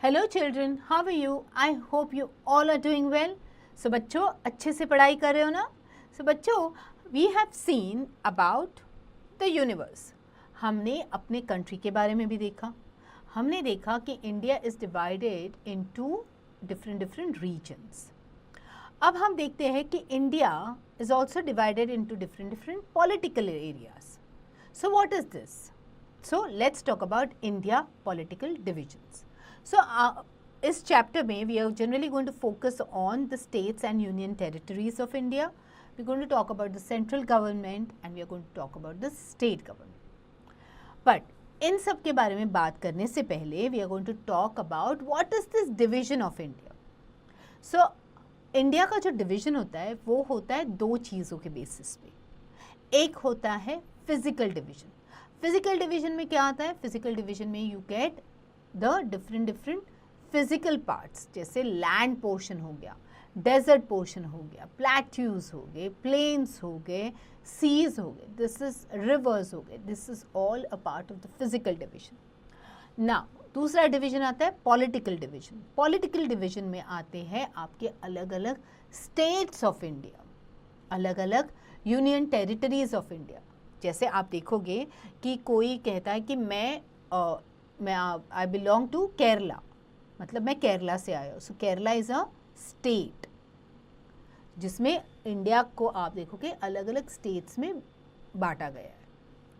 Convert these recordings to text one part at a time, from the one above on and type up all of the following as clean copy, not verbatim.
Hello children, how are you? I hope you all are doing well. So बच्चों, अच्छे से पढ़ाई कर रहे हो ना? सो बच्चों, we have seen about the universe. हमने अपने कंट्री के बारे में भी देखा. हमने देखा कि India is divided into different regions. अब हम देखते हैं कि India is also divided into different political areas. So what is this? So let's talk about India political divisions. So, इस चैप्टर में we are generally going to focus on the states and union territories of India. We are going to talk about the central government and we are going to talk about the state government. But इन सब के बारे में बात करने से पहले we are going to talk about what is this division of India. So, India का जो डिवीजन होता है वो होता है दो चीज़ों के बेसिस पे. एक होता है फिजिकल डिवीजन. फिजिकल डिवीजन में क्या आता है? फिजिकल डिवीजन में you get the different physical parts, जैसे लैंड पोर्शन हो गया, डेजर्ट पोर्शन हो गया, प्लेट्यूज हो गए, प्लेन्स हो गए, सीज हो गए, दिस इज रिवर्स हो गए. This is all a part of the physical division. Now दूसरा डिवीजन आता है पॉलिटिकल डिवीजन. पॉलिटिकल डिवीजन में आते हैं आपके अलग अलग स्टेट्स ऑफ इंडिया, अलग अलग यूनियन टेरिटरीज ऑफ इंडिया. जैसे आप देखोगे कि कोई कहता है कि मैं आई बिलोंग टू केरला, मतलब मैं केरला से आया हूँ. सो केरला इज़ अ स्टेट जिसमें इंडिया को आप देखोगे अलग अलग स्टेट्स में बांटा गया है.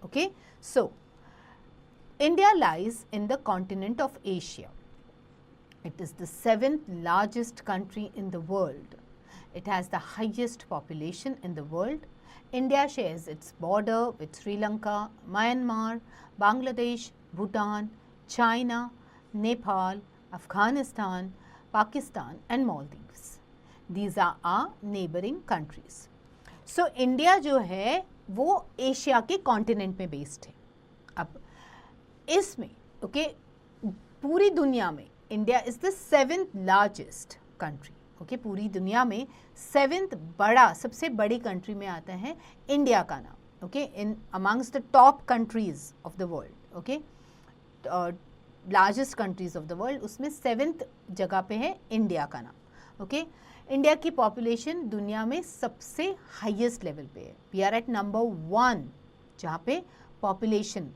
Okay, so India lies in the continent of Asia. It is the 7th largest country in the world. It has the highest population in the world. India shares its border with Sri Lanka, Myanmar, Bangladesh, Bhutan, China, Nepal, Afghanistan, Pakistan and Maldives. These are our neighboring countries. So India जो है वो Asia के continent में based है. अब इसमें पूरी दुनिया में India is the 7th largest country. पूरी दुनिया में 7th सबसे बड़ी कंट्री में आता है इंडिया का नाम. इन amongst the top countries of the world, largest countries of the world, उसमें 7th जगह पे है इंडिया का नाम. इंडिया की पॉपुलेशन दुनिया में सबसे हाईएस्ट लेवल पे है. वी आर एट नंबर 1 जहाँ पे पॉपुलेशन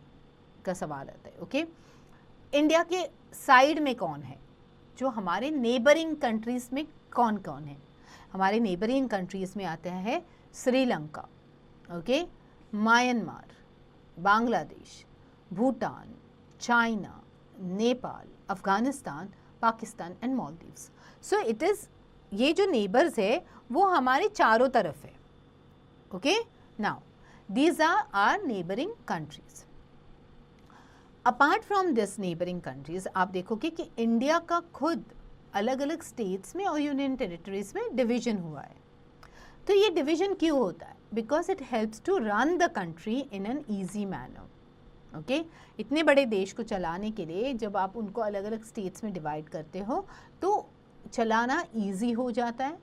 का सवाल आता है. इंडिया के साइड में कौन है? जो हमारे नेबरिंग कंट्रीज में कौन कौन है? हमारे नेबरिंग कंट्रीज में आते हैं Sri Lanka, Myanmar, Bangladesh, Bhutan, China, Nepal, Afghanistan, Pakistan and Maldives. So it is, ये जो नेबर्स है वो हमारे चारों तरफ है. Now these are are neighbouring countries. Apart from this neighbouring countries आप देखोगे कि इंडिया का खुद अलग अलग स्टेट्स में और यूनियन टेरिटरीज में डिवीजन हुआ है. तो ये डिवीजन क्यों होता है? Because it helps to run the country in an easy manner. इतने बड़े देश को चलाने के लिए जब आप उनको अलग अलग स्टेट्स में डिवाइड करते हो तो चलाना ईजी हो जाता है.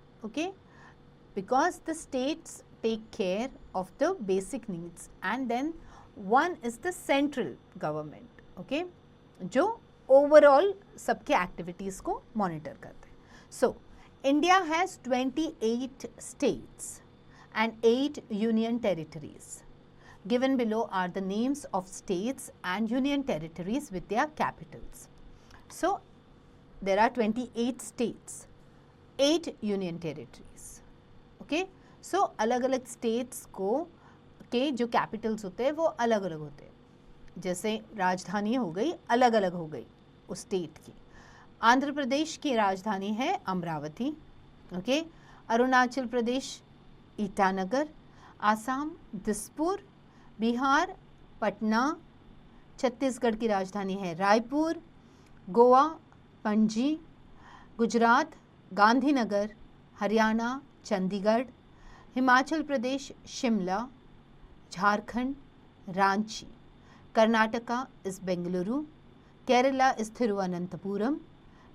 Because the states take care of the basic needs and then one is the central government, जो ओवरऑल सबके एक्टिविटीज़ को मॉनिटर करते हैं. So India has 28 states and 8 union territories. Given below are the names of states and union territories with their capitals. So there are 28 states, 8 union territories. So अलग अलग states को के जो Capitals होते हैं वो अलग अलग होते हैं. जैसे राजधानी हो गई, अलग अलग हो गई उस स्टेट की. आंध्र प्रदेश की राजधानी है अमरावती. अरुणाचल प्रदेश ईटानगर, आसाम दिसपुर, बिहार पटना, छत्तीसगढ़ की राजधानी है रायपुर, गोवा पणजी, गुजरात गांधीनगर, हरियाणा चंडीगढ़, हिमाचल प्रदेश शिमला, झारखंड रांची, कर्नाटका इज़ बेंगलुरु, केरला इज़ थिरुवनंतपुरम,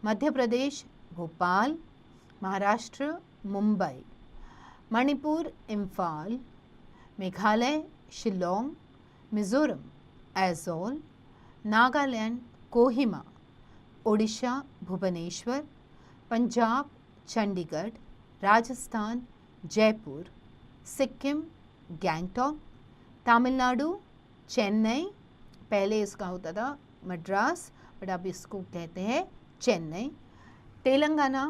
मध्य प्रदेश भोपाल, महाराष्ट्र मुंबई, मणिपुर इम्फाल, मेघालय शिलोंग, मिज़ोरम ऐज़ोल, नागालैंड कोहिमा, ओडिशा भुवनेश्वर, पंजाब चंडीगढ़, राजस्थान जयपुर, सिक्किम गैंगटॉक, तमिलनाडु चेन्नई, पहले इसका होता था मद्रास बट अब इसको कहते हैं चेन्नई, तेलंगाना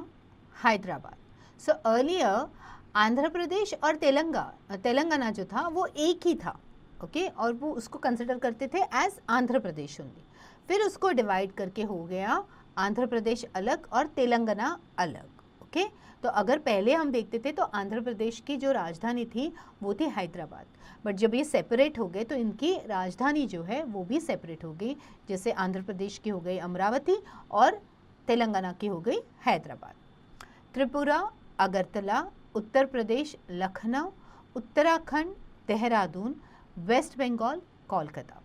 हैदराबाद। सो अर्लियर आंध्र प्रदेश और तेलंगाना जो था वो एक ही था, ओके, और वो उसको कंसिडर करते थे एज आंध्र प्रदेश ओनली। फिर उसको डिवाइड करके हो गया आंध्र प्रदेश अलग और तेलंगाना अलग, ओके। तो अगर पहले हम देखते थे तो आंध्र प्रदेश की जो राजधानी थी वो थी हैदराबाद, बट जब ये सेपरेट हो गए तो इनकी राजधानी जो है वो भी सेपरेट हो गई, जैसे आंध्र प्रदेश की हो गई अमरावती और तेलंगाना की हो गई Hyderabad. Tripura Agartala, Uttar Pradesh Lucknow, Uttarakhand Dehradun, waste Bengal Kolkata,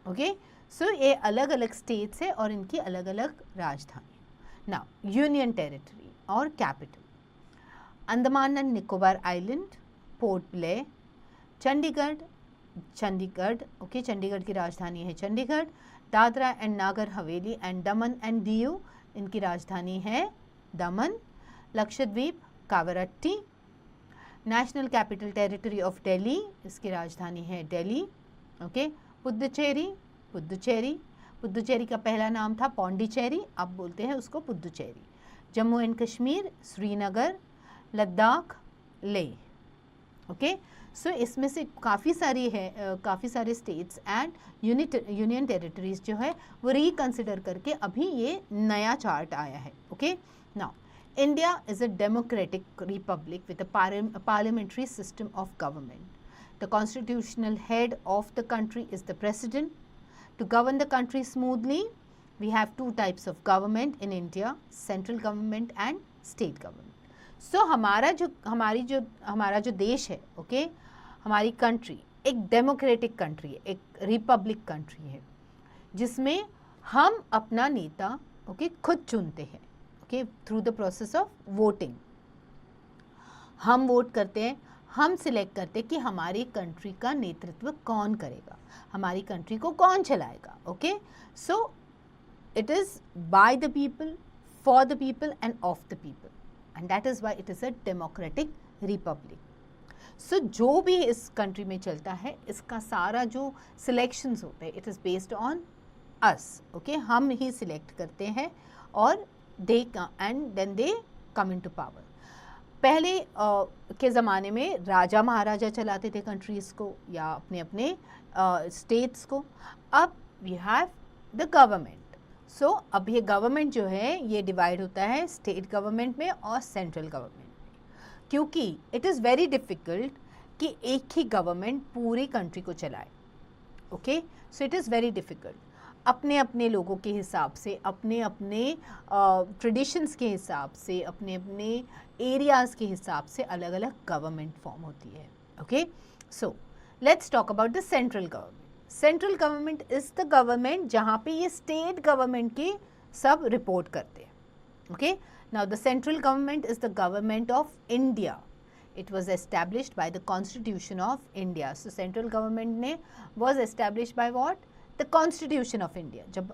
okay. So ये अलग अलग स्टेट्स है और इनकी अलग अलग राजधानी। नाउ यूनियन टेरिटरी और capital, Andaman and Nicobar island, port Blair, Chandigarh, okay, Chandigarh की राजधानी है Chandigarh, Dadra and Nagar Haveli and Daman and Diu, इनकी राजधानी है Daman, Lakshadweep Kavaratti, national capital territory of Delhi, इसकी राजधानी है दिल्ली, ओके। पुदुचेरी का पहला नाम था पौंडीचेरी, अब बोलते हैं उसको पुदुचेरी, जम्मू एंड कश्मीर श्रीनगर, लद्दाख लेह, ओके। सो इसमें से काफ़ी सारे स्टेट्स एंड यूनियन टेरिटरीज जो है वो रिकन्सिडर करके अभी ये नया चार्ट आया है, okay. Now India is a democratic republic with a parliamentary system of government. The constitutional head of the country is the president. To govern the country smoothly, we have two types of government in India, central government and state government. So हमारा जो देश है, okay, हमारी country एक democratic country है, एक Republic country है, जिसमें हम अपना नेता, ओके, खुद चुनते हैं, okay, through the process of voting. हम वोट करते हैं, हम सिलेक्ट करते हैं कि हमारी कंट्री का नेतृत्व कौन करेगा, हमारी कंट्री को कौन चलाएगा, okay. So it is by the people, for the people and of the people, and that is why it is a democratic republic. So जो भी इस कंट्री में चलता है, इसका सारा जो सिलेक्शंस होते हैं, it is based on us, okay, हम ही सिलेक्ट करते हैं और they and then they come into power. पहले के ज़माने में राजा महाराजा चलाते थे कंट्रीज़ को या अपने अपने स्टेट्स को। अब वी हैव द गवर्नमेंट। सो अब ये गवर्नमेंट जो है ये डिवाइड होता है स्टेट गवर्नमेंट में और सेंट्रल गवर्नमेंट में, क्योंकि इट इज़ वेरी डिफ़िकल्ट कि एक ही गवर्नमेंट पूरी कंट्री को चलाए, okay. So it is very difficult, अपने अपने लोगों के हिसाब से, अपने अपने ट्रेडिशंस के हिसाब से, अपने अपने एरियाज़ के हिसाब से अलग अलग गवर्नमेंट फॉर्म होती है, okay. So let's talk about the central government. Central government is the government जहाँ पे ये स्टेट गवर्नमेंट के सब रिपोर्ट करते हैं, okay. Now the central government is the government of India. It was established by the constitution of India. So central government ने was established by what? The constitution of India. जब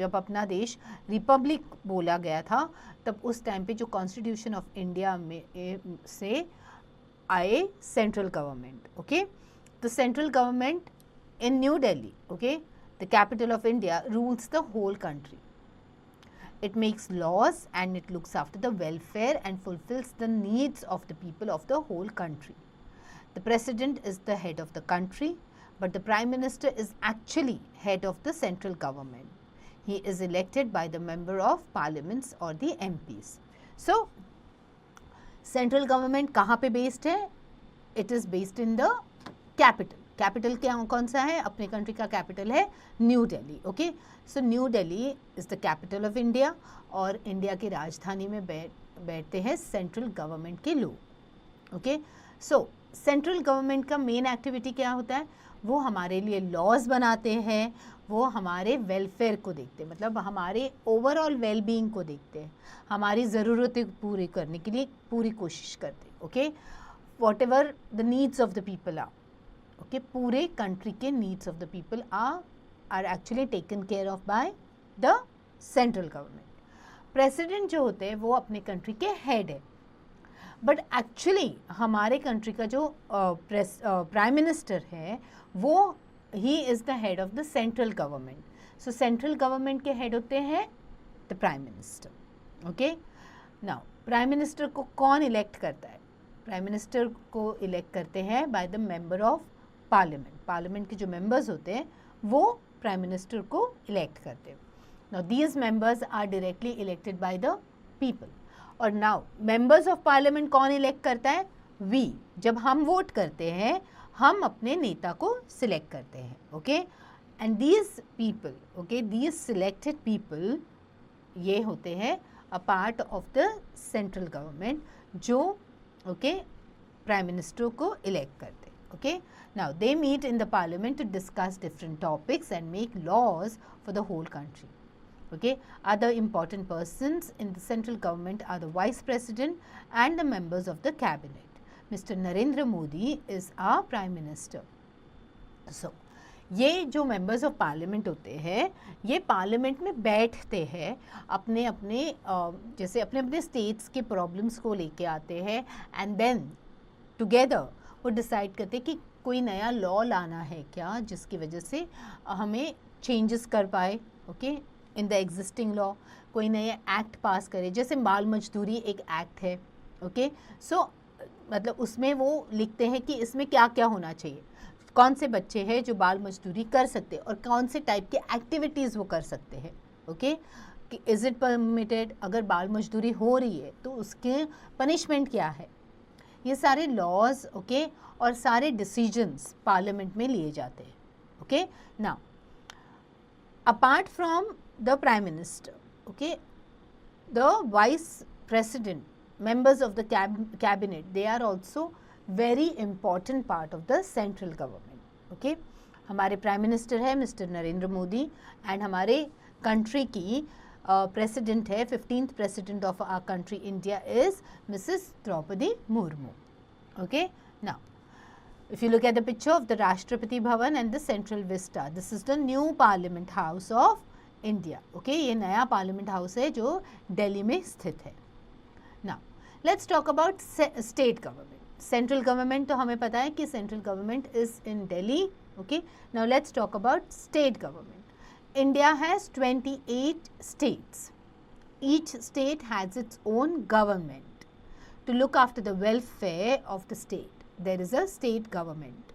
अपना देश Republic बोला गया था तब उस टाइम पे जो कॉन्स्टिट्यूशन ऑफ इंडिया में से आए central government, okay. The central government in New Delhi, okay, the capital of India, rules the whole country. It makes laws and it looks after the welfare and fulfills the needs of the people of the whole country. The president is the head of the country, but the prime minister is actually head of the central government. He is elected by the member of parliaments or the MPs. So, central government कहाँ पे based है? It is based in the capital. Capital क्या कौन सा है? अपने country का capital है new Delhi, okay. So new Delhi is the capital of India और इंडिया की राजधानी में बैठते हैं सेंट्रल गवर्नमेंट के लोग, ओके. सो सेंट्रल गवर्नमेंट का मेन एक्टिविटी क्या होता है? वो हमारे लिए लॉज बनाते हैं, वो हमारे वेलफेयर को देखते हैं, मतलब हमारे ओवरऑल वेलबींग को देखते हैं, हमारी ज़रूरतें पूरी करने के लिए पूरी कोशिश करते हैं, okay. Whatever the needs of the people are, okay, पूरे कंट्री के needs of the people are actually taken care of by the central government. President जो होते हैं वो अपने कंट्री के हेड है, बट एक्चुअली हमारे कंट्री का जो प्राइम मिनिस्टर है वो he is the head of the central government. So central government के हेड होते हैं the prime minister. Okay, now prime minister को कौन इलेक्ट करता है? प्राइम मिनिस्टर को इलेक्ट करते हैं by the member of parliament. Parliament के जो मेंबर्स होते हैं वो प्राइम मिनिस्टर को इलेक्ट करते हैं। Now these members are directly elected by the people. और नाउ मेंबर्स ऑफ पार्लियामेंट कौन इलेक्ट करता है? वी। जब हम वोट करते हैं हम अपने नेता को सिलेक्ट करते हैं। Okay, and these people, okay, these selected people ये होते हैं a part of the central government जो ओके प्राइम मिनिस्टर को इलेक्ट करते हैं। Okay, now they meet in the parliament to discuss different topics and make laws for the whole country. Okay, other important persons in the central government are the vice president and the members of the cabinet. Mr. Narendra Modi is our prime minister. So, ये जो members of parliament होते हैं ये parliament में बैठते हैं, अपने अपने जैसे अपने अपने स्टेट्स के प्रॉब्लम्स को लेके आते हैं एंड देन टुगेदर वो डिसाइड करते हैं कि कोई नया लॉ लाना है क्या जिसकी वजह से हमें चेंजेस कर पाए। Okay, in the existing law कोई नया एक्ट पास करे, जैसे बाल मजदूरी एक एक्ट है। ओके, सो मतलब उसमें वो लिखते हैं कि इसमें क्या क्या होना चाहिए, कौन से बच्चे हैं जो बाल मजदूरी कर सकते हैं और कौन से टाइप के एक्टिविटीज़ वो कर सकते हैं। ओके, कि इज़ इट परमिटेड, अगर बाल मजदूरी हो रही है तो उसके पनिशमेंट क्या है, ये सारे लॉज ओके और सारे डिसीजंस पार्लियामेंट में लिए जाते हैं। Okay, now apart from the prime minister, okay, the vice president, members of the cabinet, they are also very important part of the central government. Okay, हमारे प्राइम मिनिस्टर है mister Narendra Modi and हमारे country की president है 15th president of our country India is missus Draupadi Murmu. Okay, now if you look at the picture of the Rashtrapati Bhavan and the Central Vista, this is the new Parliament House of India. Okay, ये नया Parliament House है जो दिल्ली में स्थित है. Now, let's talk about state government. Central government तो हमें पता है कि central government is in Delhi. Okay, now let's talk about state government. India has 28 states. Each state has its own government to look after the welfare of the state. There is a state government.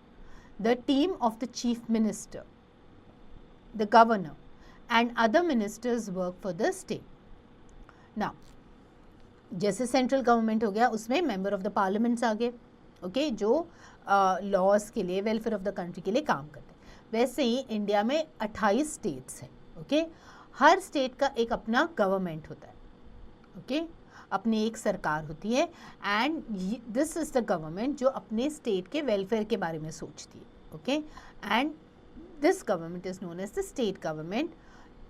The team of the chief minister, the governor and other ministers work for the state. Now, जैसे central government हो गया उसमें member of the parliaments आ गए, okay, जो laws के लिए welfare of the country के लिए काम करते हैं. वैसे ही इंडिया में 28 स्टेट्स हैं. ओके, हर स्टेट का एक अपना गवर्नमेंट होता है. ओके, अपनी एक सरकार होती है and this is the government जो अपने स्टेट के वेलफेयर के बारे में सोचती है. Okay, and this government is known as the state government.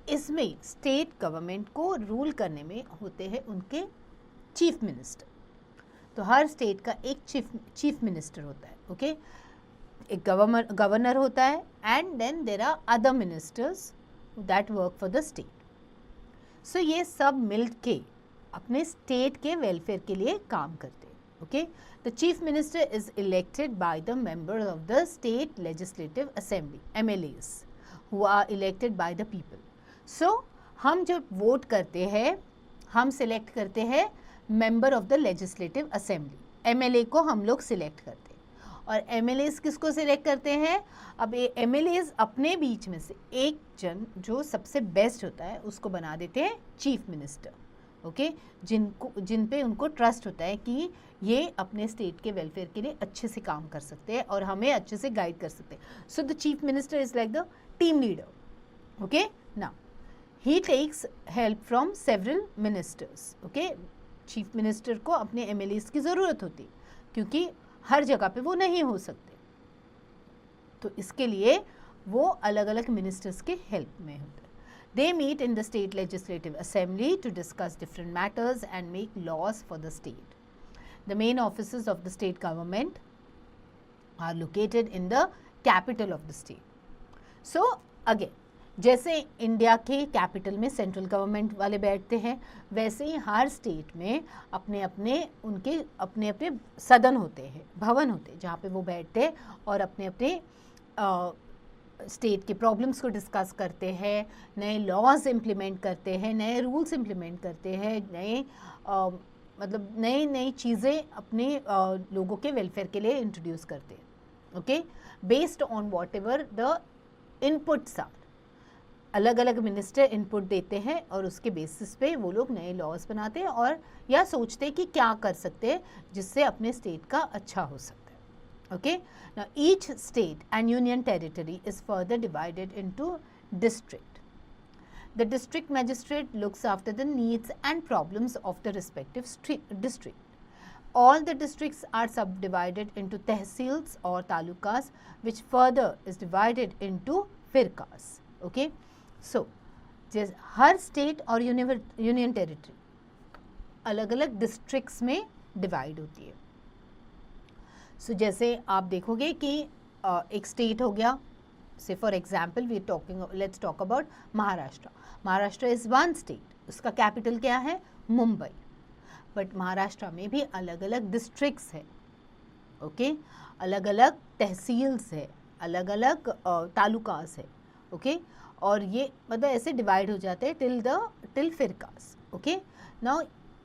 इसमें स्टेट गवर्नमेंट को रूल करने में होते हैं उनके चीफ मिनिस्टर. तो हर स्टेट का एक चीफ मिनिस्टर होता है. ओके, एक गवर्नर होता है and then there are other ministers that work for the state. So ये सब मिल के अपने स्टेट के वेलफेयर के लिए काम करते हैं. Okay, the chief minister is elected by the members of the state legislative assembly, MLAs, who are elected by the people. So हम जब वोट करते हैं हम सिलेक्ट करते हैं member of the legislative assembly. MLA को हम लोग सिलेक्ट करते हैं. और MLAs किसको सिलेक्ट करते हैं? अब ये MLAs अपने बीच में से एक जन जो सबसे बेस्ट होता है उसको बना देते हैं चीफ मिनिस्टर. ओके, जिन पे उनको ट्रस्ट होता है कि ये अपने स्टेट के वेलफेयर के लिए अच्छे से काम कर सकते हैं और हमें अच्छे से गाइड कर सकते हैं. So the chief minister is like the team leader. Okay, now he takes help from several ministers. Okay, chief minister को अपने MLAs की ज़रूरत होती क्योंकि हर जगह पे वो नहीं हो सकते, तो इसके लिए वो अलग अलग मिनिस्टर्स के हेल्प में होते हैं. They meet in the state legislative assembly to discuss different matters and make laws for the state. The main offices of the state government are located in the capital of the state. So again, जैसे India के capital में central government वाले बैठते हैं, वैसे ही हर state में अपने अपने सदन होते हैं, भवन होते हैं, जहाँ पे वो बैठते हैं और अपने अपने स्टेट के प्रॉब्लम्स को डिस्कस करते हैं, नए लॉज इम्प्लीमेंट करते हैं, नए रूल्स इम्प्लीमेंट करते हैं, मतलब नई चीज़ें अपने लोगों के वेलफेयर के लिए इंट्रोड्यूस करते हैं। Okay, based on whatever the inputs are, अलग अलग मिनिस्टर इनपुट देते हैं और उसके बेसिस पे वो लोग नए लॉज बनाते हैं और या सोचते हैं कि क्या कर सकते हैं जिससे अपने स्टेट का अच्छा हो सकता है। Okay, now each state and union territory is further divided into district. The district magistrate looks after the needs and problems of the respective district. All the districts are subdivided into tehsils or talukas, which further is divided into firkas. Okay, so her state और union territory अलग अलग districts में divide होती है। सो जैसे आप देखोगे कि एक स्टेट हो गया, से for example let's talk about Maharashtra. Maharashtra is one state, उसका कैपिटल क्या है? मुंबई। बट महाराष्ट्र में भी अलग अलग डिस्ट्रिक्ट्स है, ओके, अलग अलग तहसील्स है, अलग अलग तालुकास है, ओके, और ये मतलब ऐसे डिवाइड हो जाते हैं टिल फिरकास। ओके, नाउ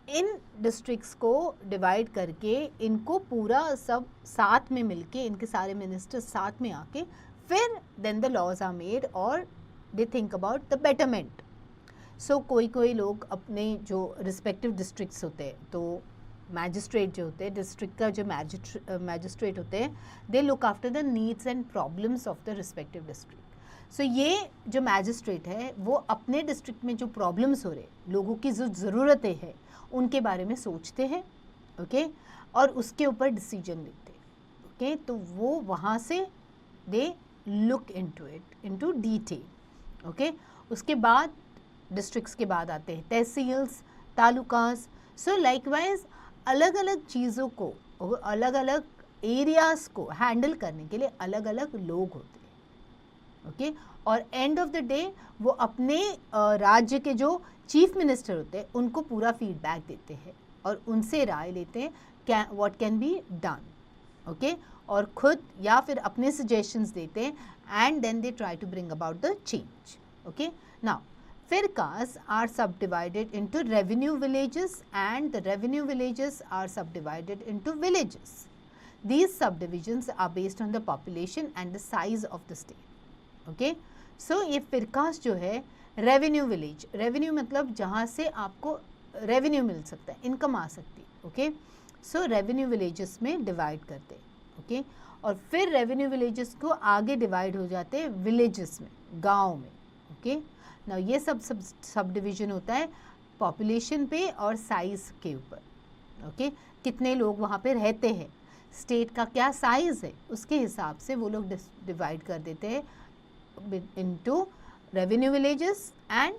इन डिस्ट्रिक्ट्स को डिवाइड करके इनको पूरा सब साथ में मिलके, इनके सारे मिनिस्टर्स साथ में आके फिर then the laws are made और they think about the betterment. So कोई लोग अपने जो रिस्पेक्टिव डिस्ट्रिक्ट्स होते हैं, तो मैजिस्ट्रेट जो होते हैं, डिस्ट्रिक्ट का जो मैजिस्ट्रेट होते हैं, they look after the needs and problems of the respective district. So ये जो मैजिस्ट्रेट है वो अपने डिस्ट्रिक्ट में जो प्रॉब्लम्स हो रहे, लोगों की जो ज़रूरतें हैं, उनके बारे में सोचते हैं, ओके, और उसके ऊपर डिसीजन लेते हैं। ओके, तो वो वहाँ से they look into it into detail. Okay, उसके बाद डिस्ट्रिक्ट्स के बाद आते हैं तहसील्स, तालुकास। सो लाइकवाइज अलग अलग चीज़ों को, अलग अलग एरियाज़ को हैंडल करने के लिए अलग अलग लोग होते हैं। ओके, और एंड ऑफ द डे वो अपने राज्य के जो चीफ मिनिस्टर होते हैं उनको पूरा फीडबैक देते हैं और उनसे राय लेते हैं what can be done. Okay, और खुद या फिर अपने सजेशंस देते हैं and then they try to bring about the change. Okay, now firkas are subdivided into revenue villages and the revenue villages are subdivided into villages. These subdivisions are based on the population and the size of the state. Okay, so ये फिरकास जो है revenue village, revenue मतलब जहाँ से आपको revenue मिल सकता है, income आ सकती है। ओके, सो रेवेन्यू विलेजेस में डिवाइड करते हैं। ओके, और फिर रेवेन्यू विलेजेस को आगे डिवाइड हो जाते हैं विलेजेस में, गांव में। ओके, ना ये सब डिवीजन होता है पॉपुलेशन पे और साइज़ के ऊपर। ओके, कितने लोग वहाँ पे रहते हैं, स्टेट का क्या साइज़ है, उसके हिसाब से वो लोग डिवाइड कर देते हैं into revenue villages and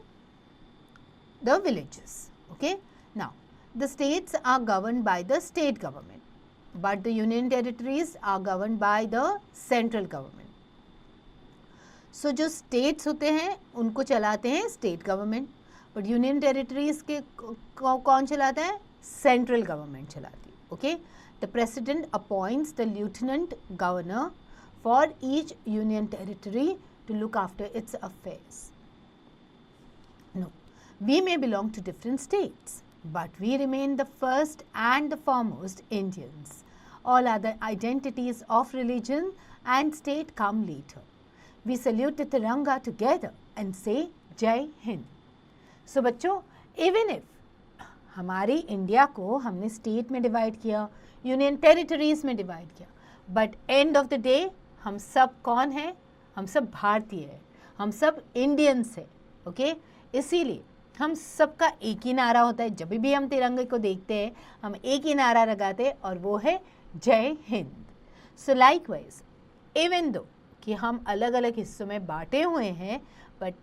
the villages. Okay, now the states are governed by the state government, but the union territories are governed by the central government. So जो states होते हैं उनको चलाते हैं state government, but union territories के कौन चलाता है? Central government चलाती है। Okay, the president appoints the lieutenant governor for each union territory to look after its affairs. No, we may belong to different states, but we remain the first and the foremost Indians. All other identities of religion and state come later. We salute the Tiranga together and say Jai Hind. So बच्चों, even if हमारी India को हमने state में divide किया, union territories में divide किया, but and of the day हम सब कौन हैं? हम सब भारतीय हैं, हम सब इंडियंस हैं। ओके, इसीलिए हम सबका एक ही नारा होता है, जब भी हम तिरंगे को देखते हैं हम एक ही नारा लगाते हैं और वो है जय हिंद। सो लाइकवाइज इवन दो कि हम अलग अलग हिस्सों में बांटे हुए हैं, बट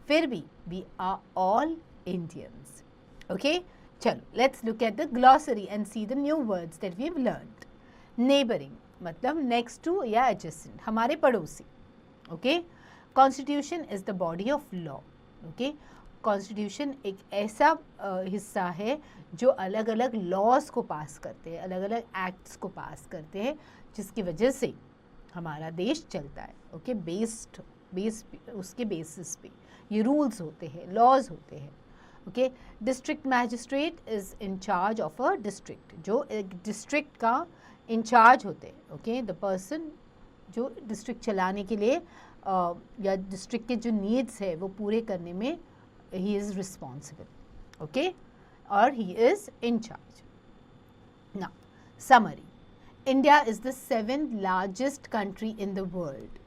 फिर भी we are all Indians. Okay, चलो let's look at the glossary and see the new words that we have learned. Neighbouring मतलब नेक्स्ट टू या एडजेसेंट, हमारे पड़ोसी। Okay, constitution is the body of law. Okay, constitution एक ऐसा हिस्सा है जो अलग अलग लॉज को पास करते हैं, अलग अलग एक्ट्स को पास करते हैं, जिसकी वजह से हमारा देश चलता है. ओके, उसके बेसिस पे ये रूल्स होते हैं, लॉज होते हैं. Okay, district magistrate is in charge of a district, जो एक डिस्ट्रिक्ट का इंचार्ज होते हैं. ओके, द पर्सन जो डिस्ट्रिक्ट चलाने के लिए या डिस्ट्रिक्ट के जो नीड्स है वो पूरे करने में he is responsible. Okay, or he is in charge. Now, summary. India is the 7th largest country in the world.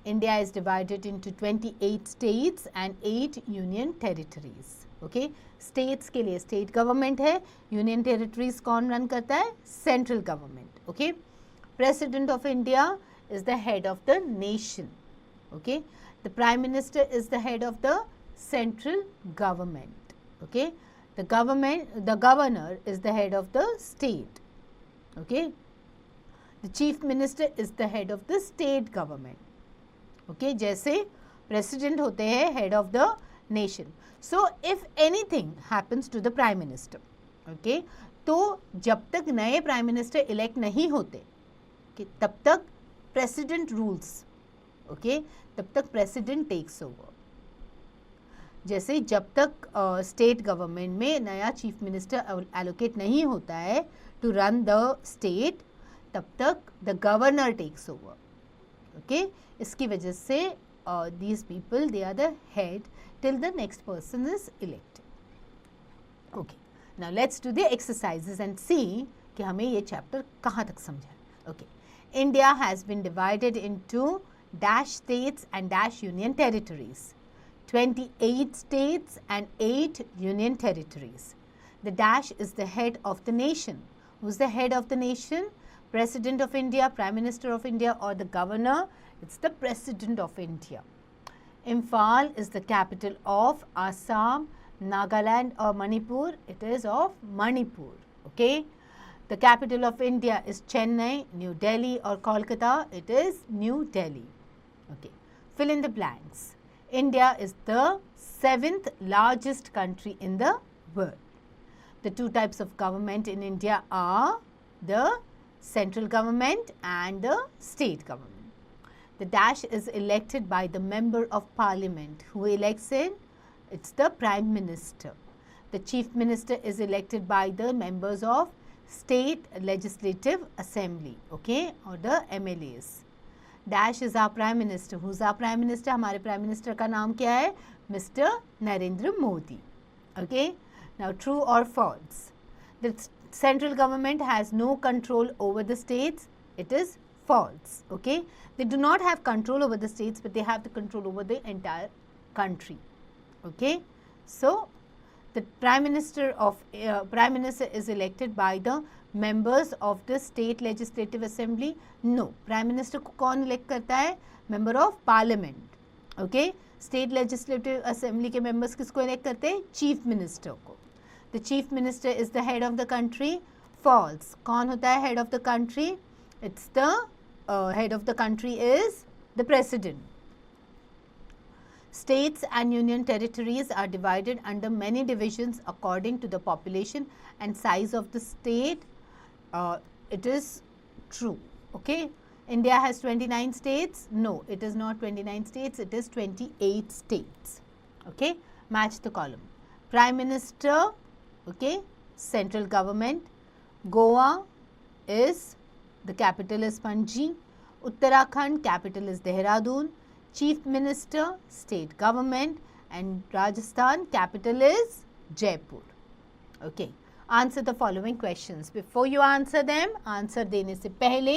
India is divided into 28 states and 8 union territories. Okay, states के लिए state government है, union territories कौन run करता है? Central government. Okay, President of India is the head of the nation. Okay, the Prime Minister is the head of the central government. Okay, the governor is the head of the state. Okay, the chief minister is the head of the state government. Okay, जैसे president होते हैं head of the nation. So if anything happens to the prime minister, okay, तो जब तक नए prime minister elect नहीं होते, okay, तब तक president rules. Okay, तब तक president takes over. जैसे जब तक स्टेट गवर्नमेंट में नया चीफ मिनिस्टर एलोकेट नहीं होता है टू रन द स्टेट, तब तक the governor takes over. Okay, इसकी वजह से these people they are the head till the next person is elected. Okay, now let's do the exercises and see कि हमें ये चैप्टर कहाँ तक समझा. Okay, India has been divided into dash states and dash union territories. 28 states and 8 union territories. The dash is the head of the nation. Who's the head of the nation? President of India, Prime Minister of India, or the governor? It's the President of India. Imphal is the capital of Assam, Nagaland or Manipur. It is of Manipur. Okay. The capital of India is Chennai, New Delhi or Kolkata. It is New Delhi. Okay. Fill in the blanks. India is the 7th largest country in the world. The two types of government in India are the central government and the state government. The dash is elected by the member of parliament. Who elects it? It's the prime minister. The chief minister is elected by the members of state legislative assembly, okay, or the MLAs. Dash is our prime minister. Who's our prime minister? हमारे prime minister का नाम क्या है? Mr. Narendra Modi. Okay. Now, true or false? The central government has no control over the states. It is false. Okay. They do not have control over the states, but they have the control over the entire country. Okay. So, the prime minister is elected by the members of the state legislative assembly. No, prime minister को कौन elect करता है? Member of parliament. Okay, state legislative assembly के members किसको elect करते हैं? Chief minister को. The chief minister is the head of the country. False. कौन होता है head of the country? It's the head of the country is the president. States and union territories are divided under many divisions according to the population and size of the state. It is true. Okay, India has 29 states. No, it is not 29 states. It is 28 states. Okay, match the column. Prime Minister. Okay, central government. Goa is the capital is Panji. Uttarakhand capital is Dehradun. Chief Minister, state government, and Rajasthan capital is Jaipur. Okay. Answer the following questions. Before you answer them, answer देने से पहले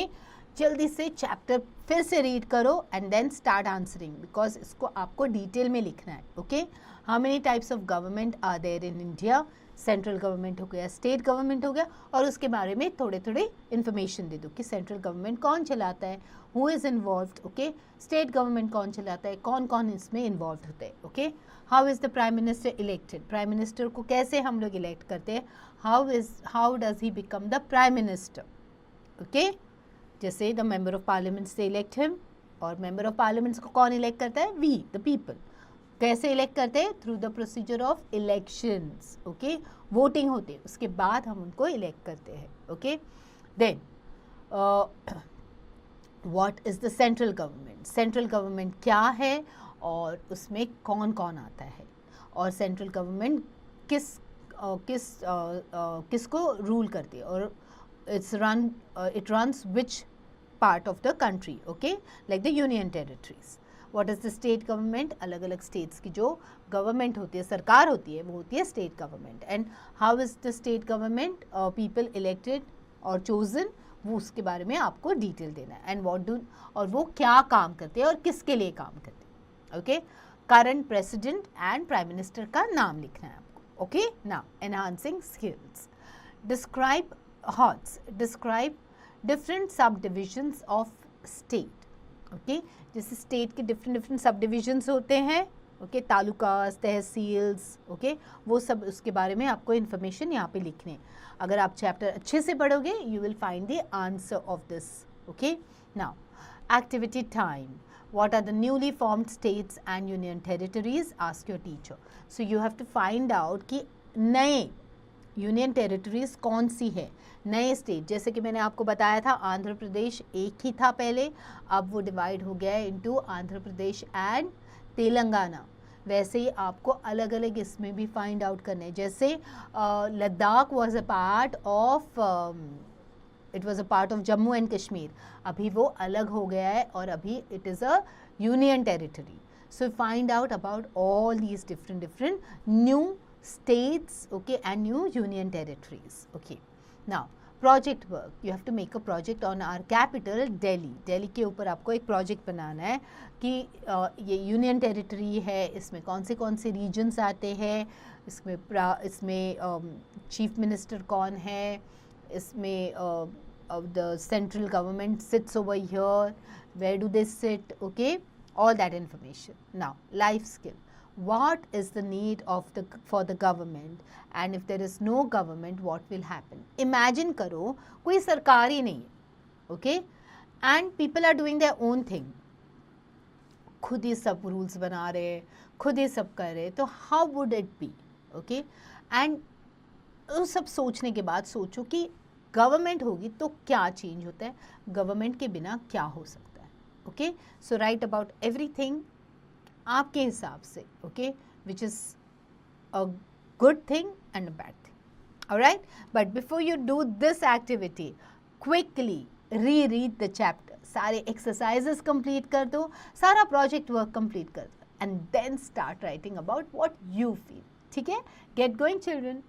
जल्दी से chapter फिर से read करो and then start answering, because इसको आपको डिटेल में लिखना है. Okay, how many types of government are there in India? Central government हो गया, स्टेट गवर्नमेंट हो गया, और उसके बारे में थोड़े थोड़े इन्फॉर्मेशन दे दो कि सेंट्रल गवर्नमेंट कौन चलाता है, who is involved. Okay, state government कौन चलाता है, कौन कौन इसमें इन्वॉल्व होते हैं. Okay, how is the prime minister elected? Prime minister को कैसे हम लोग इलेक्ट करते हैं? How does he become the prime minister? Okay, जैसे द मेंबर ऑफ पार्लियामेंट से इलेक्ट हिम, और मेंबर ऑफ पार्लियामेंट्स को कौन इलेक्ट करता है? We the people. कैसे इलेक्ट करते हैं? Through the procedure of elections. Okay, voting होती है, उसके बाद हम उनको इलेक्ट करते हैं। Okay, then what is the central government? Central government क्या है और उसमें कौन कौन आता है, और सेंट्रल गवर्नमेंट किसको रूल करती है, और it runs which part of the country, okay, like the union territories. What is the state government? अलग अलग states की जो government होती है, सरकार होती है, वो होती है state government. And how is the state government people elected or chosen? वो उसके बारे में आपको डिटेल देना है. And what do, और वो क्या काम करते हैं और किसके लिए काम करते हैं. Okay, current president and prime minister का नाम लिखना है आपको. Okay, now enhancing skills. Describe hots, describe different सब डिविजन्स ऑफ स्टेट. ओके, जैसे स्टेट के डिफरेंट सब डिविजन्स होते हैं. ओके, तालुकास, तहसील्स. ओके, वो सब उसके बारे में आपको इन्फॉर्मेशन यहाँ पे लिखने. अगर आप चैप्टर अच्छे से पढ़ोगे you will find the answer of this. Okay, now activity time. What are the newly formed states and union territories? Ask your teacher. So you have to find out कि नए यूनियन टेरिटरीज कौन सी है, नए state. जैसे कि मैंने आपको बताया था आंध्र प्रदेश एक ही था पहले, अब वो डिवाइड हो गया है इनटू आंध्र प्रदेश एंड तेलंगाना. वैसे ही आपको अलग अलग इसमें भी फाइंड आउट करने. जैसे Ladakh was a part of it was a part of Jammu and Kashmir. अभी वो अलग हो गया है और अभी it is a union territory. So find out about all these different new states, okay, and new union territories. Okay, now project work. You have to make a project on our capital Delhi. Delhi के ऊपर आपको एक project बनाना है कि ये union territory है, इसमें कौन से रीजन्स आते हैं, इसमें चीफ मिनिस्टर कौन है, इसमें the central government sits over here, where do they sit, okay, all that information. Now life skill. What is the need of for the government, and if there is no government what will happen? Imagine करो कोई सरकार ही नहीं है, okay, and people are doing their own thing. खुद ही सब rules बना रहे, खुद ही सब कर रहे, तो how would it be, okay? And उस सब सोचने के बाद सोचो कि गवर्नमेंट होगी तो क्या चेंज होता है, गवर्नमेंट के बिना क्या हो सकता है. Okay, so write about everything आपके हिसाब से, okay, which is a good thing and a bad thing. Alright, but before you do this activity quickly read the chapter. सारे एक्सरसाइजेस कंप्लीट कर दो, सारा प्रोजेक्ट वर्क कंप्लीट कर दो, and then start writing about what you feel. ठीक है, get going children.